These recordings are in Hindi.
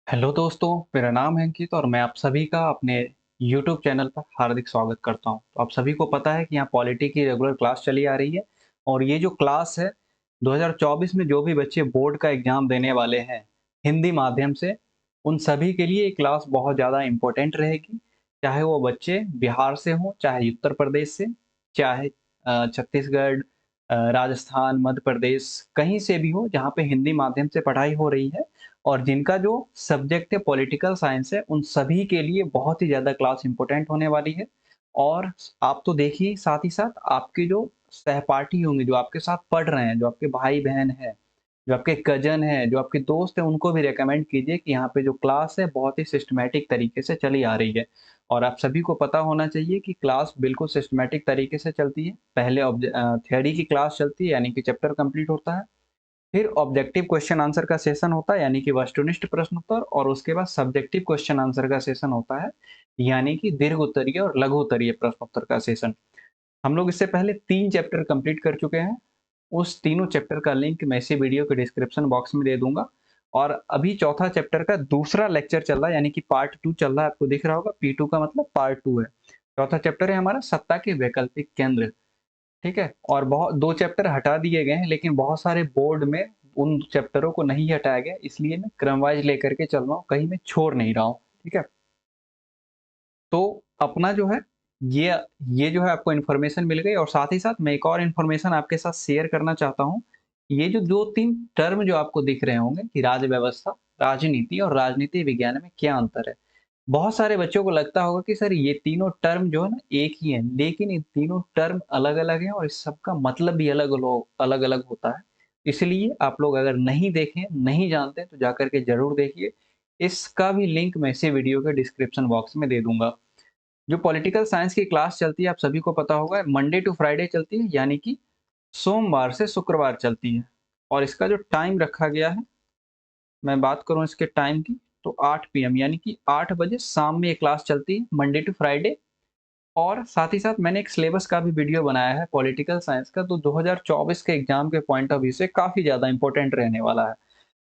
हेलो दोस्तों, मेरा नाम है अंकित और मैं आप सभी का अपने यूट्यूब चैनल पर हार्दिक स्वागत करता हूं। तो आप सभी को पता है कि यहाँ पॉलिटी की रेगुलर क्लास चली आ रही है और ये जो क्लास है 2024 में जो भी बच्चे बोर्ड का एग्जाम देने वाले हैं हिंदी माध्यम से, उन सभी के लिए ये क्लास बहुत ज़्यादा इम्पोर्टेंट रहेगी। चाहे वो बच्चे बिहार से हों, चाहे उत्तर प्रदेश से, चाहे छत्तीसगढ़, राजस्थान, मध्य प्रदेश, कहीं से भी हो जहाँ पे हिंदी माध्यम से पढ़ाई हो रही है और जिनका जो सब्जेक्ट है पॉलिटिकल साइंस है, उन सभी के लिए बहुत ही ज़्यादा क्लास इम्पोर्टेंट होने वाली है। और आप तो देखिए, साथ ही साथ आपके जो सहपाठी होंगे, जो आपके साथ पढ़ रहे हैं, जो आपके भाई-बहन हैं, जो आपके कज़न हैं, जो आपके दोस्त हैं, उनको भी रिकमेंड कीजिए कि यहाँ पे जो क्लास है बहुत ही सिस्टमैटिक तरीके से चली आ रही है। और आप सभी को पता होना चाहिए कि क्लास बिल्कुल सिस्टमैटिक तरीके से चलती है। पहले थ्योरी की क्लास चलती है, यानी कि चैप्टर कंप्लीट होता है। फिर ऑब्जेक्टिव क्वेश्चन आंसर का सेशन होता है, यानी कि वस्तुनिष्ठ प्रश्न उत्तर, और उसके बाद सब्जेक्टिव क्वेश्चन आंसर का सेशन होता है, यानी कि दीर्घ उत्तरीय और लघु उत्तरीय प्रश्न उत्तर का सेशन। हम लोग इससे पहले 3 चैप्टर कंप्लीट कर चुके हैं। उस तीनों चैप्टर का लिंक मैं इसी वीडियो के डिस्क्रिप्शन बॉक्स में दे दूँगा। और अभी चौथा चैप्टर का दूसरा लेक्चर चल रहा है, यानी कि पार्ट 2 चल रहा है, आपको दिख रहा होगा P2 का मतलब पार्ट 2 है। चौथा चैप्टर है हमारा सत्ता के वैकल्पिक केंद्र। ठीक है? और बहुत 2 चैप्टर हटा दिए गए हैं, लेकिन बहुत सारे बोर्ड में उन चैप्टरों को नहीं हटाया गया, इसलिए मैं क्रम वाइज़ लेकर के चल रहा हूँ, कहीं मैं छोड़ नहीं रहा हूँ। ठीक है? तो अपना जो है, ये ये जो है आपको इन्फॉर्मेशन मिल गई, और साथ ही साथ मैं एक और इन्फॉर्मेशन आपके साथ शेयर करना चाहता हूँ। ये जो 2-3 टर्म जो आपको दिख रहे होंगे कि राज्य व्यवस्था, राजनीति और राजनीति विज्ञान में क्या अंतर है? बहुत सारे बच्चों को लगता होगा कि सर ये तीनों टर्म जो है ना एक ही है, लेकिन इन तीनों टर्म अलग-अलग हैं और इस सब का मतलब भी अलग-अलग होता है। इसलिए आप लोग अगर नहीं देखे, नहीं जानते तो जाकर के ज़रूर देखिए। इसका भी लिंक मैं इसी वीडियो के डिस्क्रिप्शन बॉक्स में दे दूँगा। जो पॉलिटिकल साइंस की क्लास चलती है, आप सभी को पता होगा, मंडे टू फ्राइडे चलती है, यानी कि सोमवार से शुक्रवार चलती है। और इसका जो टाइम रखा गया है, मैं बात करूँ इसके टाइम की, तो 8 पीएम, यानी कि 8 बजे शाम में ये क्लास चलती है, मंडे टू फ्राइडे। और साथ ही साथ मैंने एक सिलेबस का भी वीडियो बनाया है पॉलिटिकल साइंस का, तो 2024 के एग्जाम के पॉइंट ऑफ व्यू से काफ़ी ज़्यादा इम्पोर्टेंट रहने वाला है।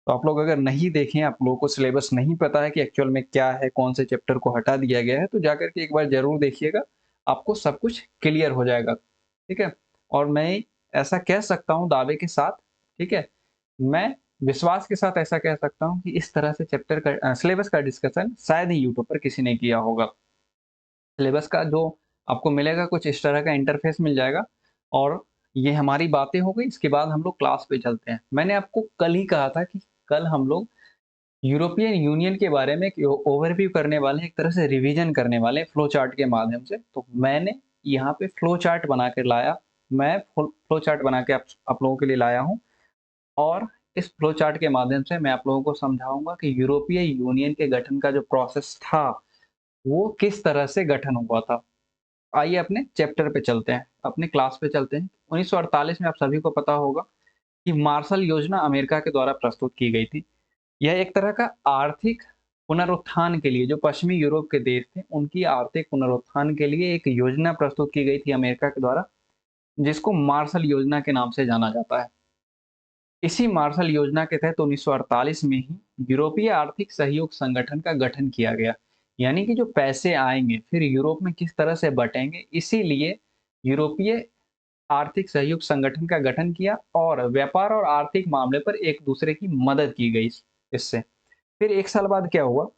तो आप लोग अगर नहीं देखें, आप लोगों को सिलेबस नहीं पता है कि एक्चुअल में क्या है, कौन से चैप्टर को हटा दिया गया है, तो जाकर के एक बार ज़रूर देखिएगा, आपको सब कुछ क्लियर हो जाएगा। ठीक है? और मैं ऐसा कह सकता हूँ दावे के साथ, ठीक है? मैं विश्वास के साथ ऐसा कह सकता हूँ कि इस तरह से सिलेबस का डिस्कशन शायद ही यूट्यूब पर किसी ने किया होगा। सिलेबस का जो आपको मिलेगा, कुछ इस तरह का इंटरफ़ेस मिल जाएगा। और ये हमारी बातें हो गई, इसके बाद हम लोग क्लास पे चलते हैं। मैंने आपको कल ही कहा था कि कल हम लोग यूरोपियन यूनियन के बारे में एक ओवरव्यू करने वाले हैं, एक तरह से रिवीजन करने वाले हैं फ्लो चार्ट के माध्यम से। तो मैंने यहाँ पे फ्लो चार्ट बना के लाया। मैं फ्लो चार्ट बना के आप लोगों के लिए लाया हूँ, और इस फ्लो चार्ट के माध्यम से मैं आप लोगों को समझाऊँगा कि यूरोपीय यूनियन के गठन का जो प्रोसेस था, वो किस तरह से गठन हुआ था। आइए अपने चैप्टर पे चलते हैं, अपने क्लास पे चलते हैं। 1948 में आप सभी को पता होगा कि मार्शल योजना अमेरिका के द्वारा प्रस्तुत की गई थी। यह एक तरह का आर्थिक पुनरुत्थान के लिए, जो पश्चिमी यूरोप के देश थे, उनकी आर्थिक पुनरुत्थान के लिए एक योजना प्रस्तुत की गई थी अमेरिका के द्वारा, जिसको मार्शल योजना के नाम से जाना जाता है। इसी मार्शल योजना के तहत 1948 में ही यूरोपीय आर्थिक सहयोग संगठन का गठन किया गया। यानी कि जो पैसे आएँगे, फिर यूरोप में किस तरह से बँटेंगे, इसीलिए यूरोपीय आर्थिक सहयोग संगठन का गठन किया और व्यापार और आर्थिक मामले पर एक-दूसरे की मदद की गई इससे। फिर 1 साल बाद क्या हुआ,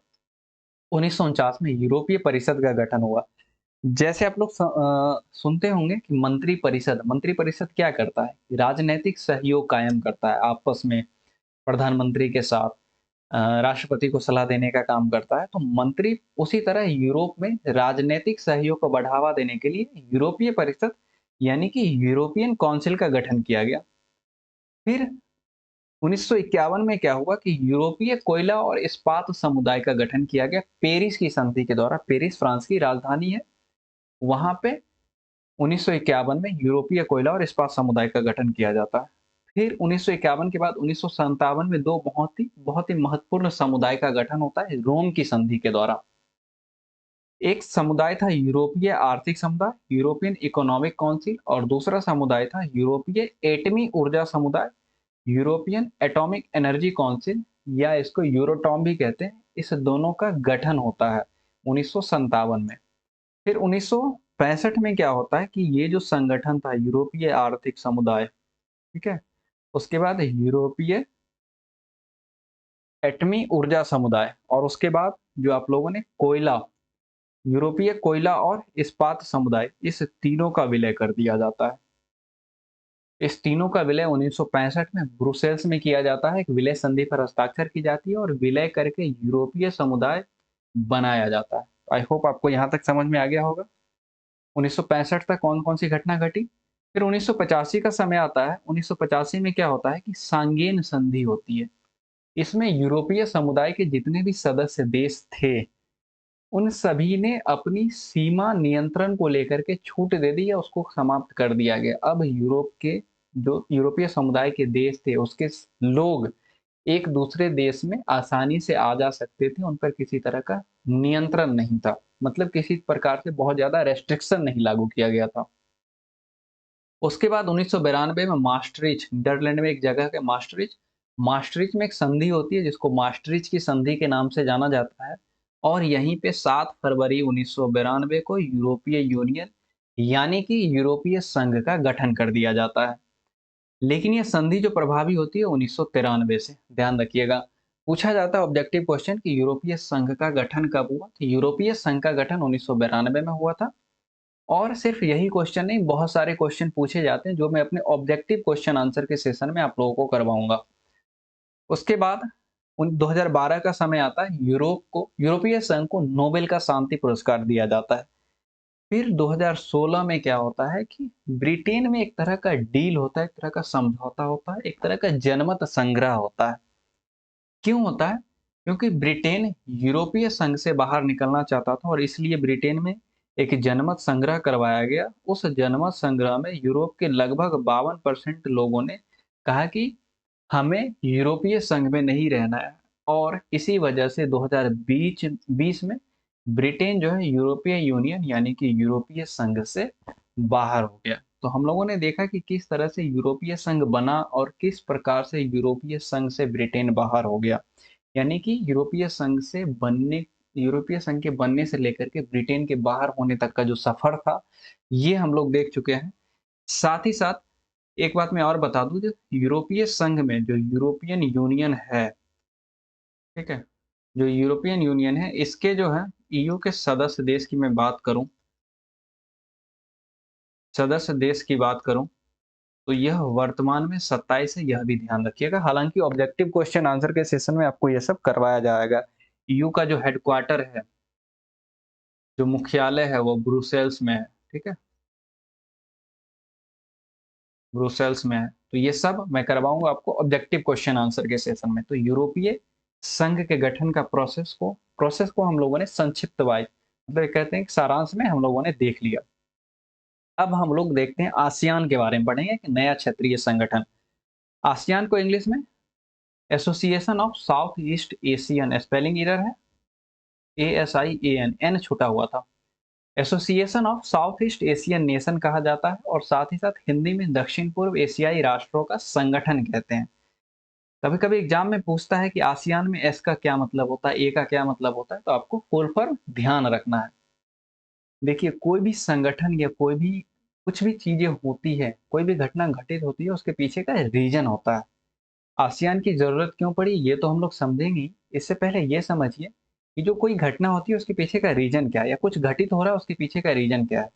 1949 में यूरोपीय परिषद का गठन हुआ। जैसे आप लोग सुनते होंगे कि मंत्री परिषद क्या करता है? राजनैतिक सहयोग कायम करता है आपस में, प्रधानमंत्री के साथ राष्ट्रपति को सलाह देने का काम करता है। तो मंत्री उसी तरह यूरोप में राजनैतिक सहयोग को बढ़ावा देने के लिए यूरोपीय परिषद, यानी कि यूरोपियन काउंसिल का गठन किया गया। फिर 1951 में क्या हुआ कि यूरोपीय कोयला और इस्पात समुदाय का गठन किया गया पेरिस की संधि के द्वारा। पेरिस फ्रांस की राजधानी है। वहां पे 1951 में यूरोपीय कोयला और इस्पात समुदाय का गठन किया जाता है। फिर 1951 के बाद 1957 में दो बहुत ही महत्वपूर्ण समुदाय का गठन होता है रोम की संधि के द्वारा। एक समुदाय था यूरोपीय आर्थिक समुदाय, यूरोपियन इकोनॉमिक काउंसिल, और दूसरा समुदाय था यूरोपीय एटमी ऊर्जा समुदाय, यूरोपियन एटॉमिक एनर्जी काउंसिल, या इसको यूरोटॉम भी कहते हैं, इस दोनों का गठन होता है 1957 में। फिर 1965 में क्या होता है कि ये जो संगठन था यूरोपीय आर्थिक समुदाय, ठीक है, उसके बाद यूरोपीय एटमी ऊर्जा समुदाय, और उसके बाद जो आप लोगों ने कोयला, यूरोपीय कोयला और इस्पात समुदाय, इस तीनों का विलय कर दिया जाता है। इस तीनों का विलय 1965 में ब्रुसेल्स में किया जाता है। एक विलय संधि पर हस्ताक्षर की जाती है और विलय करके यूरोपीय समुदाय बनाया जाता है। आई होप आपको यहाँ तक समझ में आ गया होगा। 1965 तक कौन-कौन सी घटना घटी। फिर 1985 का समय आता है। 1985 में क्या होता है कि सांगेन संधि होती है। इसमें यूरोपीय समुदाय के जितने भी सदस्य देश थे, उन सभी ने अपनी सीमा नियंत्रण को लेकर के छूट दे दी या उसको समाप्त कर दिया गया। अब यूरोप के जो यूरोपीय समुदाय के देश थे, उसके लोग एक दूसरे देश में आसानी से आ जा सकते थे, उन पर किसी तरह का नियंत्रण नहीं था। मतलब किसी प्रकार से बहुत ज्यादा रेस्ट्रिक्शन नहीं लागू किया गया था। उसके बाद 1992 में मास्ट्रिच, नीदरलैंड में एक जगह है मास्ट्रिच। मास्ट्रिच में एक संधि होती है जिसको मास्ट्रिच की संधि के नाम से जाना जाता है, और यहीं पे 7 फरवरी 1992 को यूरोपीय यूनियन यानी कि यूरोपीय संघ का गठन कर दिया जाता है। लेकिन यह संधि जो प्रभावी होती है 1993 से, ध्यान रखिएगा। पूछा जाता है ऑब्जेक्टिव क्वेश्चन कि यूरोपीय संघ का गठन कब हुआ, तो यूरोपीय संघ का गठन 1992 में हुआ था। और सिर्फ यही क्वेश्चन नहीं, बहुत सारे क्वेश्चन पूछे जाते हैं जो मैं अपने ऑब्जेक्टिव क्वेश्चन आंसर के सेशन में आप लोगों को करवाऊंगा। उसके बाद 2012 का समय आता है, यूरोपीय संघ को नोबेल का शांति पुरस्कार दिया जाता है। फिर 2016 में क्या होता है कि ब्रिटेन में एक तरह का डील होता है, एक तरह का समझौता होता है, एक तरह का जनमत संग्रह होता है। क्यों होता है? क्योंकि ब्रिटेन यूरोपीय संघ से बाहर निकलना चाहता था और इसलिए ब्रिटेन में एक जनमत संग्रह करवाया गया। उस जनमत संग्रह में यूरोप के लगभग 52% लोगों ने कहा कि हमें यूरोपीय संघ में नहीं रहना है, और इसी वजह से 2020 में ब्रिटेन जो है यूरोपीय यूनियन यानी कि यूरोपीय संघ से बाहर हो गया। तो हम लोगों ने देखा कि किस तरह से यूरोपीय संघ बना और किस प्रकार से यूरोपीय संघ से ब्रिटेन बाहर हो गया। यानी कि यूरोपीय संघ के बनने से लेकर के ब्रिटेन के बाहर होने तक का जो सफर था, ये हम लोग देख चुके हैं। साथ ही साथ एक बात मैं और बता दूं, जो यूरोपीय संघ में जो यूरोपियन यूनियन है, ठीक है, जो यूरोपियन यूनियन है, इसके जो है ईयू के सदस्य देश की मैं बात करूं, सदस्य देश की बात करूं, तो यह वर्तमान में 27 है, यह भी ध्यान रखिएगा। हालांकि ऑब्जेक्टिव क्वेश्चन आंसर के सेशन में आपको यह सब करवाया जाएगा। ईयू का जो हेडक्वार्टर है, जो मुख्यालय है, वो ब्रुसेल्स में है, ठीक है, ब्रुसेल्स में है। तो ये सब मैं करवाऊंगा आपको ऑब्जेक्टिव क्वेश्चन आंसर के सेशन में। तो यूरोपीय संघ के गठन का प्रोसेस को हम लोगों ने संक्षिप्त वाई, मतलब ये कहते हैं कि सारांश में हम लोगों ने देख लिया। अब हम लोग देखते हैं आसियान के बारे में पढ़ेंगे, एक नया क्षेत्रीय संगठन। आसियान को इंग्लिश में association of south east Asian, spelling error है, ASIAN, एन छुटा हुआ था। Association of south east Asian nation कहा जाता है, और साथ ही साथ हिंदी में दक्षिण पूर्व एशियाई राष्ट्रों का संगठन कहते हैं। कभी कभी एग्जाम में पूछता है कि आसियान में एस का क्या मतलब होता है, ए का क्या मतलब होता है, तो आपको फुल फॉर्म ध्यान रखना है। देखिए, कोई भी संगठन या कोई भी कुछ भी चीजें होती है, कोई भी घटना घटित होती है, उसके पीछे का रीजन होता है। आसियान की जरूरत क्यों पड़ी, ये तो हम लोग समझेंगे ही। इससे पहले ये समझिए कि जो कोई घटना होती है उसके पीछे का रीजन क्या है, या कुछ घटित हो रहा है उसके पीछे का रीजन क्या है।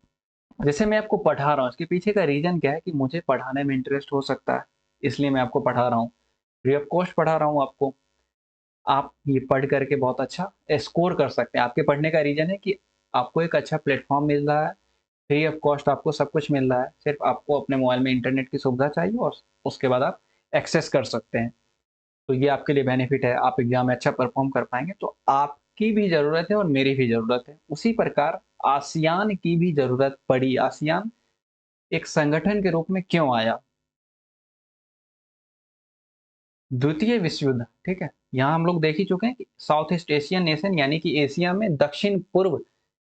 जैसे मैं आपको पढ़ा रहा हूँ, इसके पीछे का रीजन क्या है कि मुझे पढ़ाने में इंटरेस्ट हो सकता है, इसलिए मैं आपको पढ़ा रहा हूँ, फ्री ऑफ कॉस्ट पढ़ा रहा हूँ आपको। आप ये पढ़ करके बहुत अच्छा स्कोर कर सकते हैं। आपके पढ़ने का रीजन है कि आपको एक अच्छा प्लेटफॉर्म मिल रहा है, फ्री ऑफ कॉस्ट आपको सब कुछ मिल रहा है, सिर्फ आपको अपने मोबाइल में इंटरनेट की सुविधा चाहिए और उसके बाद आप एक्सेस कर सकते हैं। तो ये आपके लिए बेनिफिट है, आप एग्जाम में अच्छा परफॉर्म कर पाएंगे। तो आपकी भी जरूरत है और मेरी भी जरूरत है। उसी प्रकार आसियान की भी जरूरत पड़ी। आसियान एक संगठन के रूप में क्यों आया? द्वितीय विश्व युद्ध, ठीक है, यहाँ हम लोग देख ही चुके हैं कि साउथ ईस्ट एशियन नेशन यानी कि एशिया में दक्षिण पूर्व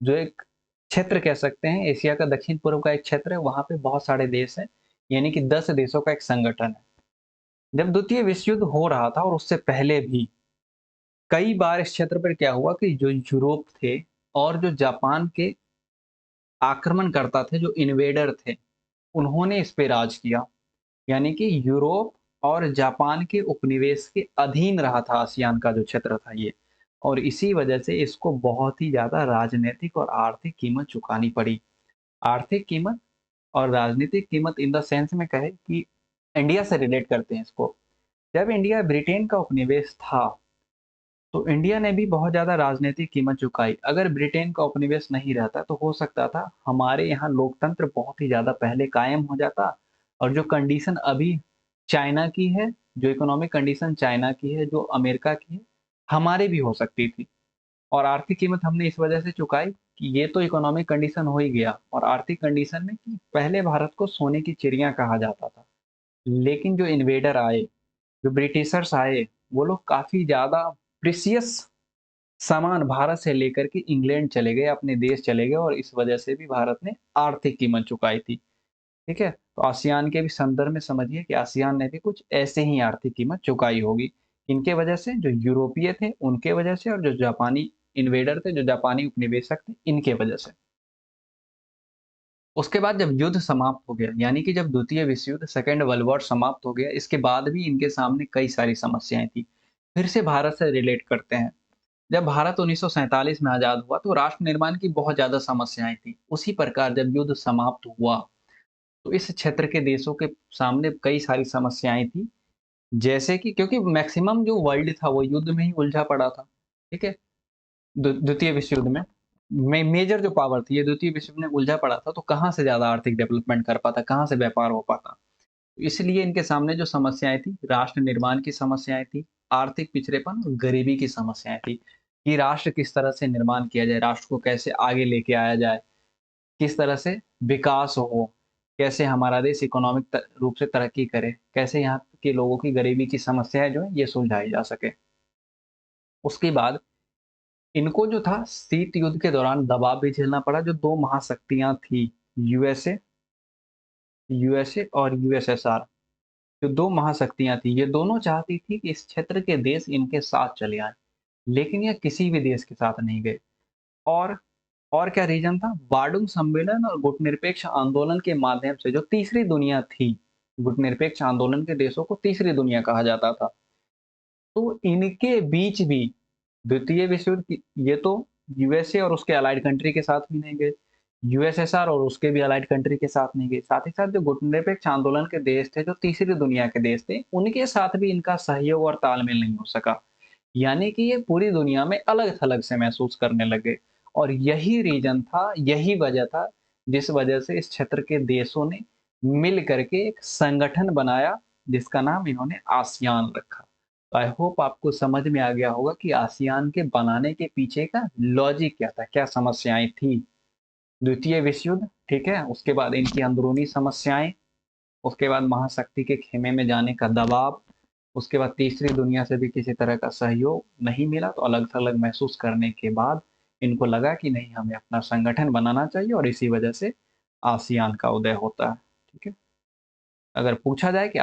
जो एक क्षेत्र कह सकते हैं, एशिया का दक्षिण पूर्व का एक क्षेत्र है, वहां पे बहुत सारे देश हैं, यानी कि 10 देशों का एक संगठन है। जब द्वितीय विश्व युद्ध हो रहा था और उससे पहले भी कई बार इस क्षेत्र पर क्या हुआ कि जो यूरोप थे और जो जापान के आक्रमणकर्ता थे, जो इन्वेडर थे, उन्होंने इस पे राज किया। यानी कि यूरोप और जापान के उपनिवेश के अधीन रहा था आसियान का जो क्षेत्र था ये। और इसी वजह से इसको बहुत ही ज़्यादा राजनैतिक और आर्थिक कीमत चुकानी पड़ी। आर्थिक कीमत और राजनीतिक कीमत इन द सेंस में कहे कि इंडिया से रिलेट करते हैं इसको। जब इंडिया ब्रिटेन का उपनिवेश था, तो इंडिया ने भी बहुत ज़्यादा राजनीतिक कीमत चुकाई। अगर ब्रिटेन का उपनिवेश नहीं रहता तो हो सकता था हमारे यहाँ लोकतंत्र बहुत ही ज़्यादा पहले कायम हो जाता, और जो कंडीशन अभी चाइना की है, जो इकोनॉमिक कंडीशन चाइना की है, जो अमेरिका की है, हमारी भी हो सकती थी। और आर्थिक कीमत हमने इस वजह से चुकाई कि ये तो इकोनॉमिक कंडीशन हो ही गया, और आर्थिक कंडीशन में कि पहले भारत को सोने की चिड़िया कहा जाता था। लेकिन जो इन्वेडर आए, जो ब्रिटिशर्स आए, वो लोग काफ़ी ज़्यादा प्रीशियस सामान भारत से लेकर के इंग्लैंड चले गए, अपने देश चले गए, और इस वजह से भी भारत ने आर्थिक कीमत चुकाई थी। ठीक है? तो आसियान के भी संदर्भ में समझिए कि आसियान ने भी कुछ ऐसे ही आर्थिक कीमत चुकाई होगी। इनके वजह से जो यूरोपीय थे, उनके वजह से, और जो जापानी इन्वेडर थे, जो जापानी उपनिवेशक थे, इनके वजह से। उसके बाद जब युद्ध समाप्त हो गया, यानी कि जब द्वितीय विश्व युद्ध, सेकंड वर्ल्ड वॉर समाप्त हो गया, इसके बाद भी इनके सामने कई सारी समस्याएँ थी। फिर से भारत से रिलेट करते हैं। जब भारत 1947 में आज़ाद हुआ तो राष्ट्र निर्माण की बहुत ज़्यादा समस्याएँ थी। उसी प्रकार जब युद्ध समाप्त हुआ, तो इस क्षेत्र के देशों के सामने कई सारी समस्याएँ थी। जैसे कि क्योंकि मैक्सिमम जो वर्ल्ड था वो युद्ध में ही उलझा पड़ा था। ठीक है? द्वितीय विश्व युद्ध में मेजर जो पावर थी, ये द्वितीय विश्व युद्ध में उलझा पड़ा था, तो कहाँ से ज़्यादा आर्थिक डेवलपमेंट कर पाता, कहाँ से व्यापार हो पाता। इसलिए इनके सामने जो समस्याएँ थी, राष्ट्र निर्माण की समस्याएँ थी, आर्थिक पिछड़ेपन और गरीबी की समस्याएँ थी, कि राष्ट्र किस तरह से निर्माण किया जाए, राष्ट्र को कैसे आगे लेके आया जाए, किस तरह से विकास हो, कैसे हमारा देश इकोनॉमिक रूप से तरक्की करे, कैसे यहाँ के लोगों की गरीबी की समस्याएँ जो है ये सुलझाई जा सके। उसके बाद इनको जो था शीत युद्ध के दौरान दबाव भी झेलना पड़ा, जो 2 महाशक्तियाँ थी, यूएसए यूएसए और यूएसएसआर। जो 2 महाशक्तियाँ थी, ये दोनों चाहती थी कि इस क्षेत्र के देश इनके साथ चले आएँ, लेकिन ये किसी भी देश के साथ नहीं गए। और और क्या रीज़न था? बार्डुंग सम्मेलन और गुटनिरपेक्ष आंदोलन के माध्यम से जो तीसरी दुनिया थी, गुटनिरपेक्ष आंदोलन के देशों को तीसरी दुनिया कहा जाता था। तो इनके बीच भी द्वितीय विश्व युद्ध की, ये तो यूएसए और उसके अलाइड कंट्री के साथ भी नहीं गए, यूएसएसआर और उसके भी अलाइड कंट्री के साथ नहीं गए। साथ ही साथ जो गुटनिरपेक्ष आंदोलन के देश थे, जो तीसरी दुनिया के देश थे, उनके साथ भी इनका सहयोग और तालमेल नहीं हो सका। यानी कि ये पूरी दुनिया में अलग-थलग से महसूस करने लगे, और यही रीज़न था, यही वजह था, जिस वजह से इस क्षेत्र के देशों ने मिल करके एक संगठन बनाया, जिसका नाम इन्होंने आसियान रखा। तो आई होप आपको समझ में आ गया होगा कि आसियान के बनाने के पीछे का लॉजिक क्या था, क्या समस्याएँ थी। द्वितीय विश्व युद्ध, ठीक है? उसके बाद इनकी अंदरूनी समस्याएँ, उसके बाद महाशक्ति के खेमे में जाने का दबाव, उसके बाद तीसरी दुनिया से भी किसी तरह का सहयोग नहीं मिला, तो अलग-थलग महसूस करने के बाद इनको लगा कि नहीं, हमें अपना संगठन बनाना चाहिए, और इसी वजह से आसियान का उदय होता है। ठीक है? अगर पूछा जाए कि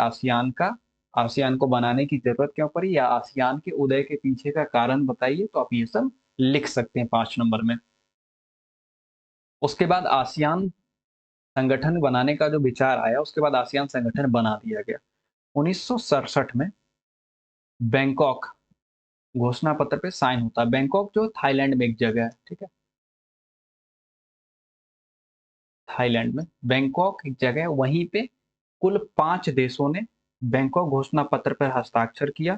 आसियान को बनाने की ज़रूरत क्यों पड़ी, या आसियान के उदय के पीछे का कारण बताइए, तो आप ये सब लिख सकते हैं 5 नंबर में। उसके बाद आसियान संगठन बनाने का जो विचार आया, उसके बाद आसियान संगठन बना दिया गया। 1967 में बैंकॉक घोषणा पत्र पे साइन होता है। बैंकॉक जो थाईलैंड में एक जगह है, ठीक है? थाईलैंड में बैंकॉक एक जगह है, वहीं पे कुल 5 देशों ने बैंकॉक घोषणा पत्र पर हस्ताक्षर किया,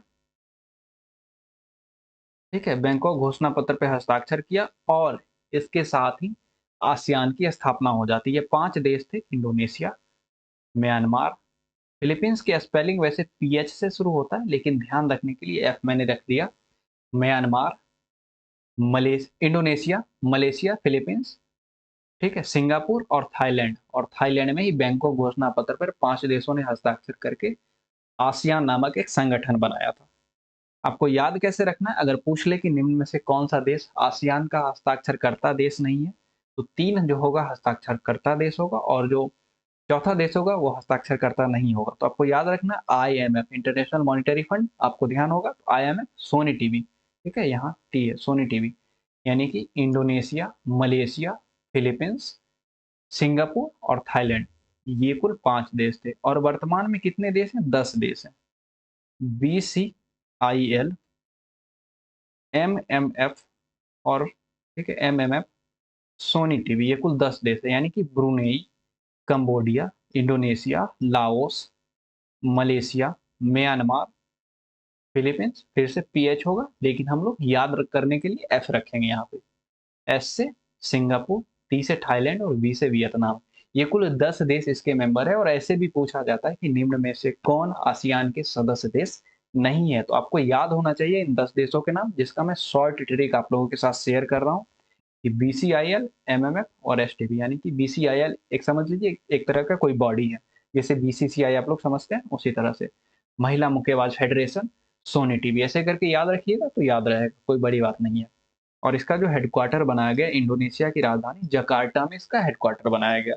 ठीक है? बैंकॉक घोषणा पत्र पे हस्ताक्षर किया, और इसके साथ ही आसियान की स्थापना हो जाती है। ये 5 देश थे, इंडोनेशिया, म्यांमार, फिलीपींस की स्पेलिंग वैसे पीएच से शुरू होता है, लेकिन ध्यान रखने के लिए एफ मैंने रख दिया। म्यांमार, इंडोनेशिया, मलेशिया, फिलीपींस, ठीक है? सिंगापुर और थाईलैंड, और थाईलैंड में ही बैंकॉक घोषणा पत्र पर 5 देशों ने हस्ताक्षर करके आसियान नामक एक संगठन बनाया था। आपको याद कैसे रखना है? अगर पूछ ले कि निम्न में से कौन-सा देश आसियान का हस्ताक्षरकर्ता देश नहीं है, तो 3 जो होगा हस्ताक्षरकर्ता देश होगा, और जो चौथा देश होगा वो हस्ताक्षरकर्ता नहीं होगा। तो आपको याद रखना IMF इंटरनेशनल मॉनिटरी फंड, आपको ध्यान होगा तो IMF सोनी टीवी, ठीक है, यहाँ टी है सोनी टीवी, यानी कि इंडोनेशिया, मलेशिया, फिलीपींस, सिंगापुर और थाईलैंड, ये कुल 5 देश थे। और वर्तमान में कितने देश हैं? 10 देश हैं। BCIL, MMF और ठीक है MMF, सोनी टीवी, ये कुल 10 देश है, यानी कि Brunei, Cambodia, Indonesia, Laos, Malaysia, Myanmar, Philippines, फिर से PH होगा लेकिन हम लोग याद करने के लिए F रखेंगे यहाँ पे। S से सिंगापुर, T से थाईलैंड और V से वियतनाम, ये कुल 10 देश इसके मेंबर है। और ऐसे भी पूछा जाता है कि निम्न में से कौन आसियान के सदस्य देश नहीं है। तो आपको याद होना चाहिए इन 10 देशों के नाम, जिसका मैं शॉर्ट ट्रिक आप लोगों के साथ शेयर कर रहा हूँ कि BCIL, MMF और STP, यानी कि BCIL एक समझ लीजिए एक तरह का कोई बॉडी है, जैसे BCCI आप लोग समझते हैं उसी तरह से। महिला मुक्केबाज फेडरेशन, सोनी टीवी, ऐसे करके याद रखिएगा तो याद रहेगा, कोई बड़ी बात नहीं है। और इसका जो हेडक्वार्टर बनाया गया इंडोनेशिया की राजधानी जकार्ता में इसका हेडक्वार्टर बनाया गया।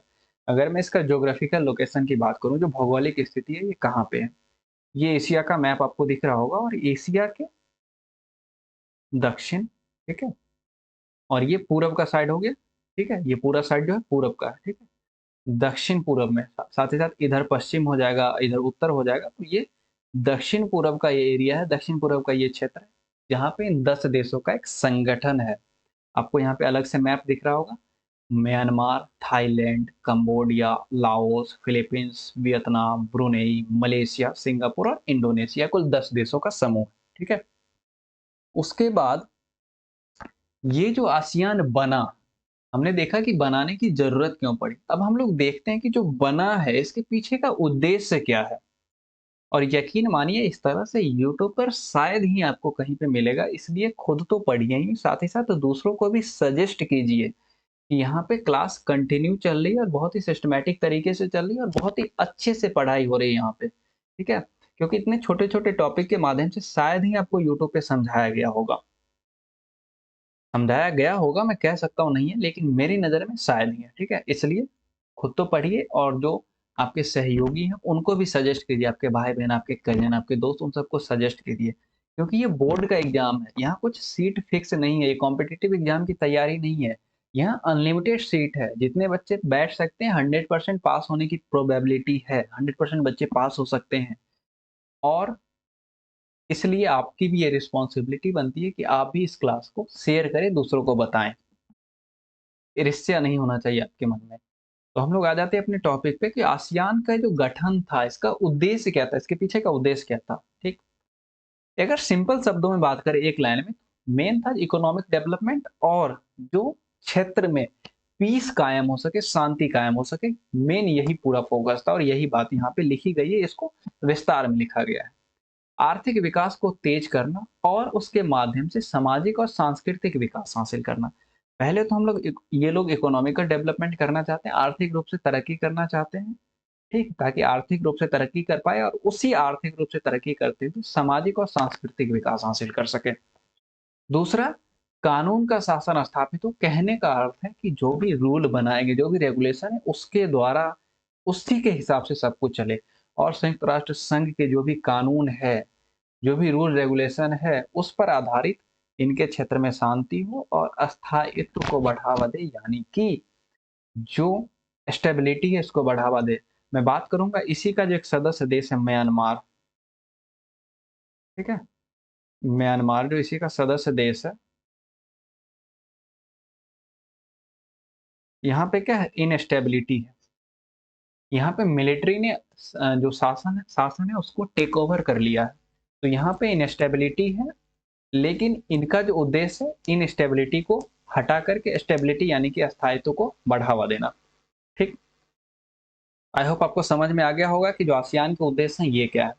अगर मैं इसका ज्योग्राफिकल लोकेशन की बात करूं, जो भौगोलिक स्थिति है, ये कहाँ पे है? ये एशिया का मैप आपको दिख रहा होगा और एशिया के दक्षिण, ठीक है, और ये पूरब का साइड हो गया, ठीक है, ये पूरा साइड जो है पूरब का है, ठीक है। दक्षिण पूरब में साथ ही साथ इधर पश्चिम हो जाएगा, इधर उत्तर हो जाएगा, तो ये दक्षिण पूरब का ये एरिया है, दक्षिण पूरब का ये क्षेत्र है, जहाँ पे इन 10 देशों का एक संगठन है। आपको यहाँ पे अलग से मैप दिख रहा होगा, Myanmar, Thailand, Cambodia, Laos, Philippines, Vietnam, Brunei, Malaysia, Singapore और इंडोनेशिया, कुल 10 देशों का समूह है, ठीक है। उसके बाद ये जो आसियान बना, हमने देखा कि बनाने की जरूरत क्यों पड़ी। अब हम लोग देखते हैं कि जो बना है इसके पीछे का उद्देश्य क्या है। और यकीन मानिए इस तरह से यूट्यूब पर शायद ही आपको कहीं पे मिलेगा, इसलिए खुद तो पढ़िए ही, साथ ही साथ दूसरों को भी सजेस्ट कीजिए कि यहाँ पे क्लास कंटिन्यू चल रही है और बहुत ही सिस्टमैटिक तरीके से चल रही है और बहुत ही अच्छे से पढ़ाई हो रही है यहाँ पे, ठीक है। क्योंकि इतने छोटे छोटे टॉपिक के माध्यम से शायद ही आपको यूट्यूब पे समझाया गया होगा, समझाया गया होगा मैं कह सकता हूँ नहीं है, लेकिन मेरी नज़र में शायद ही है, ठीक है। इसलिए खुद तो पढ़िए और जो आपके सहयोगी हैं उनको भी सजेस्ट कीजिए, आपके भाई-बहन, आपके कज़िन, आपके दोस्त, उन सबको सजेस्ट कीजिए। क्योंकि ये बोर्ड का एग्ज़ाम है, यहाँ कुछ सीट फिक्स नहीं है, ये कॉम्पिटिटिव एग्ज़ाम की तैयारी नहीं है। यहाँ अनलिमिटेड सीट है, जितने बच्चे बैठ सकते हैं 100% पास होने की प्रोबेबिलिटी है, 100% बच्चे पास हो सकते हैं। और इसलिए आपकी भी ये रिस्पॉन्सिबिलिटी बनती है कि आप भी इस क्लास को शेयर करें, दूसरों को बताएँ। ईर्ष्या नहीं होना चाहिए आपके मन में। तो हम लोग आ जाते हैं अपने टॉपिक पे कि आसियान का जो गठन था, इसका उद्देश्य क्या था? इसके पीछे का उद्देश्य क्या था? ठीक? अगर सिंपल शब्दों में बात करें एक लाइन में, मेन था इकोनॉमिक डेवलपमेंट और जो क्षेत्र में पीस कायम हो सके, शांति कायम हो सके, मेन यही पूरा फोकस था और यही बात यहाँ पे लिखी गई है, इसको विस्तार में लिखा गया है। आर्थिक विकास को तेज करना और उसके माध्यम से सामाजिक और सांस्कृतिक विकास हासिल करना। पहले तो हम लोग ये लोग इकोनॉमिकल डेवलपमेंट करना चाहते हैं, आर्थिक रूप से तरक्की करना चाहते हैं, ठीक, ताकि आर्थिक रूप से तरक्की कर पाए और उसी आर्थिक रूप से तरक्की करते हुए सामाजिक और सांस्कृतिक विकास हासिल कर सके। दूसरा, कानून का शासन स्थापित हो, कहने का अर्थ है कि जो भी रूल बनाएंगे, जो भी रेगुलेशन है, उसके द्वारा उसी के हिसाब से सब कुछ चले। और संयुक्त राष्ट्र संघ के जो भी कानून है, जो भी रूल रेगुलेशन है, उस पर आधारित इनके क्षेत्र में शांति हो और अस्थायित्व को बढ़ावा दे, यानी कि जो स्टेबिलिटी है इसको बढ़ावा दे। मैं बात करूंगा इसी का जो एक सदस्य देश है म्यांमार, ठीक है, म्यांमार जो इसी का सदस्य देश है, यहाँ पे क्या है, इनस्टेबिलिटी है। यहाँ पे मिलिट्री ने जो शासन है उसको टेक ओवर कर लिया है। तो यहाँ पे इनस्टेबिलिटी है, लेकिन इनका जो उद्देश्य है इनस्टेबिलिटी को हटा करके स्टेबिलिटी यानी कि स्थायित्व को बढ़ावा देना, ठीक। आई होप आपको समझ में आ गया होगा कि जो आसियान के उद्देश्य हैं ये क्या है।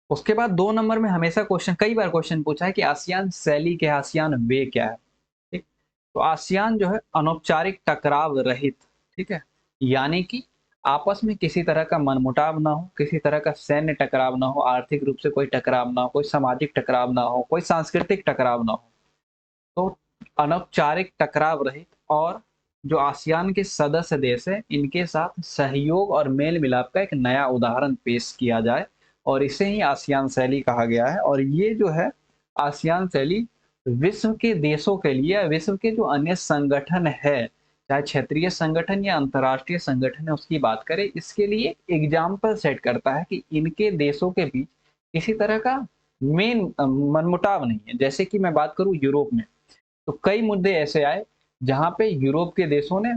उसके बाद 2 नंबर में हमेशा क्वेश्चन, कई बार क्वेश्चन पूछा है कि आसियान शैली क्या है, आसियान वे क्या है, ठीक। तो आसियान जो है अनौपचारिक टकराव रहित, ठीक है, यानी कि आपस में किसी तरह का मनमुटाव ना हो, किसी तरह का सैन्य टकराव ना हो, आर्थिक रूप से कोई टकराव ना हो, कोई सामाजिक टकराव ना हो, कोई सांस्कृतिक टकराव ना हो। तो अनौपचारिक टकराव रहित और जो आसियान के सदस्य देश हैं इनके साथ सहयोग और मेल मिलाप का एक नया उदाहरण पेश किया जाए, और इसे ही आसियान शैली कहा गया है। और ये जो है आसियान शैली विश्व के देशों के लिए, विश्व के जो अन्य संगठन है, चाहे क्षेत्रीय संगठन या अंतर्राष्ट्रीय संगठन है, उसकी बात करें, इसके लिए एग्जाम्पल सेट करता है कि इनके देशों के बीच किसी तरह का मेन मनमुटाव नहीं है। जैसे कि मैं बात करूं यूरोप में, तो कई मुद्दे ऐसे आए जहां पे यूरोप के देशों ने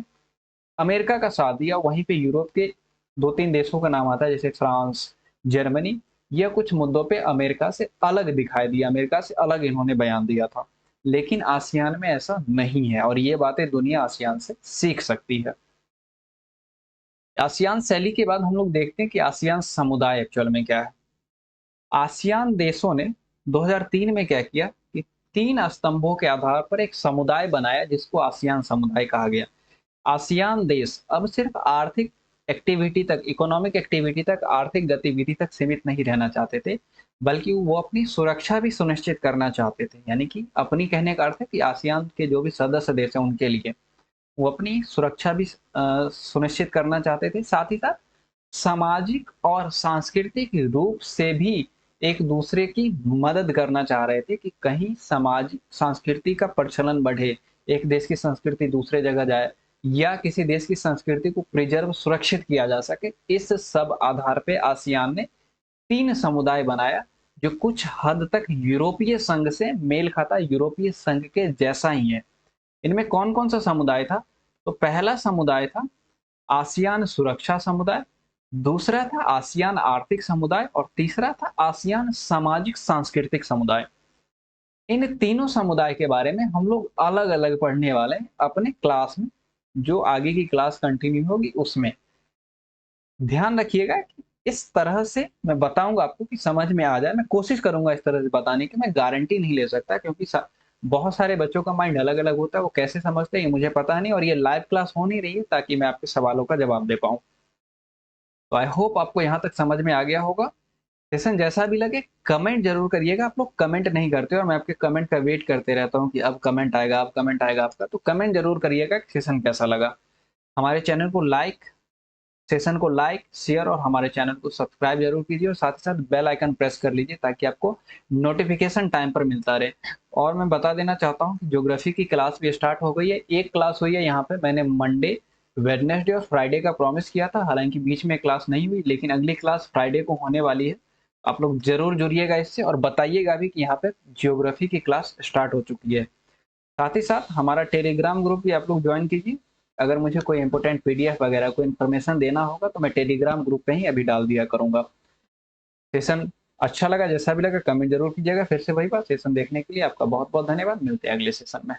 अमेरिका का साथ दिया, वहीं पे यूरोप के 2-3 देशों का नाम आता है जैसे फ्रांस, जर्मनी, यह कुछ मुद्दों पे अमेरिका से अलग दिखाई दिया, अमेरिका से अलग इन्होंने बयान दिया था। लेकिन आसियान में ऐसा नहीं है, और ये बातें दुनिया आसियान से सीख सकती है। आसियान शैली के बाद हम लोग देखते हैं कि आसियान समुदाय एक्चुअल में क्या है। आसियान देशों ने 2003 में क्या किया कि 3 स्तंभों के आधार पर एक समुदाय बनाया जिसको आसियान समुदाय कहा गया। आसियान देश अब सिर्फ आर्थिक एक्टिविटी तक, इकोनॉमिक एक्टिविटी तक, आर्थिक गतिविधि तक सीमित नहीं रहना चाहते थे, बल्कि वो अपनी सुरक्षा भी सुनिश्चित करना चाहते थे। यानी कि अपनी कहने का अर्थ है कि आसियान के जो भी सदस्य देश हैं उनके लिए वो अपनी सुरक्षा भी सुनिश्चित करना चाहते थे, साथ ही साथ सामाजिक और सांस्कृतिक रूप से भी एक दूसरे की मदद करना चाह रहे थे कि कहीं समाज संस्कृति का प्रचलन बढ़े, एक देश की संस्कृति दूसरे जगह जाए, या किसी देश की संस्कृति को प्रिजर्व सुरक्षित किया जा सके। इस सब आधार पे आसियान ने 3 समुदाय बनाया जो कुछ हद तक यूरोपीय संघ से मेल खाता, यूरोपीय संघ के जैसा ही है। इनमें कौन कौन सा समुदाय था? तो पहला समुदाय था आसियान सुरक्षा समुदाय, दूसरा था आसियान आर्थिक समुदाय, और तीसरा था आसियान सामाजिक सांस्कृतिक समुदाय। इन तीनों समुदाय के बारे में हम लोग अलग अलग पढ़ने वाले हैं अपने क्लास में, जो आगे की क्लास कंटिन्यू होगी उसमें। ध्यान रखिएगा कि इस तरह से मैं बताऊंगा आपको कि समझ में आ जाए। मैं कोशिश करूंगा इस तरह से बताने की, मैं गारंटी नहीं ले सकता क्योंकि बहुत सारे बच्चों का माइंड अलग अलग होता है, वो कैसे समझते हैं ये मुझे पता नहीं, और ये लाइव क्लास हो नहीं रही है ताकि मैं आपके सवालों का जवाब दे पाऊँ। तो आई होप आपको यहाँ तक समझ में आ गया होगा। सेशन जैसा भी लगे कमेंट जरूर करिएगा। आप लोग कमेंट नहीं करते और मैं आपके कमेंट का वेट करते रहता हूँ कि अब कमेंट आएगा, अब कमेंट आएगा आपका। तो कमेंट जरूर करिएगा कि सेशन कैसा लगा। हमारे चैनल को लाइक, सेशन को लाइक, शेयर और हमारे चैनल को सब्सक्राइब जरूर कीजिए, और साथ ही साथ बेल आइकन प्रेस कर लीजिए ताकि आपको नोटिफिकेशन टाइम पर मिलता रहे। और मैं बता देना चाहता हूँ कि ज्योग्राफी की क्लास भी स्टार्ट हो गई है। एक क्लास हुई है यहाँ पे, मैंने मंडे, वेडनेसडे और फ्राइडे का प्रॉमिस किया था, हालांकि बीच में क्लास नहीं हुई, लेकिन अगली क्लास फ्राइडे को होने वाली है। आप लोग जरूर जुड़िएगा इससे, और बताइएगा भी कि यहाँ पे ज्योग्राफी की क्लास स्टार्ट हो चुकी है। साथ ही साथ हमारा टेलीग्राम ग्रुप भी आप लोग ज्वाइन कीजिए। अगर मुझे कोई इंपॉर्टेंट पीडीएफ वगैरह कोई इन्फॉर्मेशन देना होगा तो मैं टेलीग्राम ग्रुप पे ही अभी डाल दिया करूंगा। सेशन अच्छा लगा, जैसा भी लगा कमेंट जरूर कीजिएगा। फिर से वही बात, सेशन देखने के लिए आपका बहुत बहुत धन्यवाद। मिलते हैं अगले सेशन में।